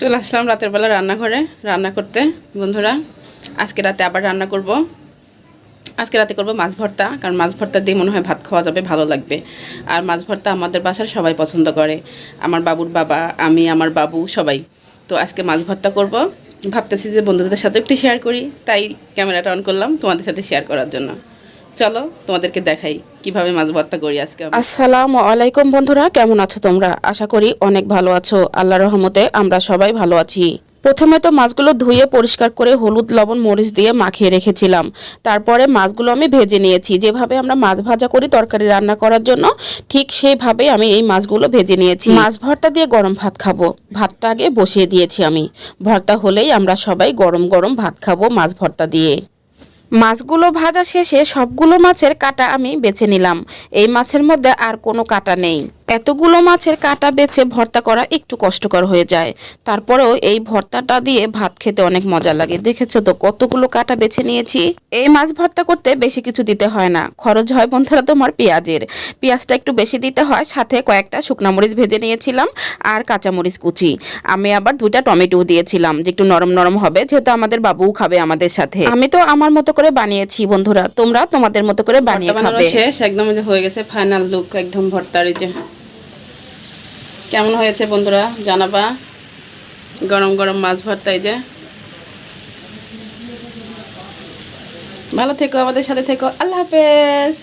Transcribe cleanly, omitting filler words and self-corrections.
চলে আসলাম রাতের বেলা রান্নাঘরে রান্না করতে বন্ধুরা। আজকে রাতে আবার রান্না করব। আজকে রাতে করব মাছ ভর্তা, কারণ মাছ ভর্তা দিয়ে মনে হয় ভাত খাওয়া যাবে, ভালো লাগবে। আর মাছ ভর্তা আমাদের বাসার সবাই পছন্দ করে, আমার বাবুর বাবা, আমি, আমার বাবু সবাই। তো আজকে মাছ ভর্তা করব, ভাবতেছি যে বন্ধুদের সাথে একটু শেয়ার করি, তাই ক্যামেরাটা অন করলাম তোমাদের সাথে শেয়ার করার জন্য। চলো তোমাদেরকে দেখাই কিভাবে মাছ ভর্তা করি আজকে। আসসালামু আলাইকুম বন্ধুরা, কেমন আছো তোমরা? আশা করি অনেক ভালো আছো। আল্লাহর রহমতে আমরা সবাই ভালো আছি। প্রথমে তো মাছগুলো ধুয়ে পরিষ্কার করে হলুদ লবণ মরিচ দিয়ে মাখিয়ে রেখেছিলাম। তারপরে মাছগুলো আমি ভেজে নিয়েছি, যেভাবে আমরা মাছ ভাজা করি তরকারি রান্না করার জন্য, ঠিক সেইভাবে আমি এই মাছগুলো ভেজে নিয়েছি। মাছ ভর্তা দিয়ে গরম ভাত খাবো, ভাতটা আগে বসিয়ে দিয়েছি আমি। ভর্তা হলেই আমরা সবাই গরম গরম ভাত খাবো মাছ ভর্তা দিয়ে। মাছগুলো ভাজা শেষে সবগুলো মাছের কাঁটা আমি বেছে নিলাম। এই মাছের মধ্যে আর কোনো কাঁটা নেই। এতগুলো মাছের কাঁটা বেছে ভর্তা করা একটু কষ্টকর হয়ে যায়, তারপরেও এই ভর্তাটা দিয়ে ভাত খেতে অনেক মজা লাগে। দেখেছো তো কতগুলো কাঁটা বেছে নিয়েছি। এই মাছ ভর্তা করতে বেশি কিছু দিতে হয় না, খরচ হয় বন্ধুরা তোমার পেঁয়াজের। পেঁয়াজটা একটু বেশি দিতে হয়, সাথে কয়েকটা শুকনা মরিচ ভেজে নিয়েছিলাম আর কাঁচামরিচ কুচি। আমি আবার 2টা টমেটো দিয়েছিলাম, যে একটু নরম নরম হবে, যেহেতু আমাদের বাবুও খাবে আমাদের সাথে। আমি তো আমার মতো করে বানিয়েছি বন্ধুরা, তোমরা তোমাদের মতো করে বানিয়ে খাবে। শেষ একদম হয়ে গেছে, ফাইনাল লুক একদম ভর্তার। এই যে কেমন হয়েছে বন্ধুরা জানাবা। গরম গরম মাছ ভর্তা। এই যে ভালো থেকো, আমাদের সাথে থেকো। আল্লাহ হাফেজ।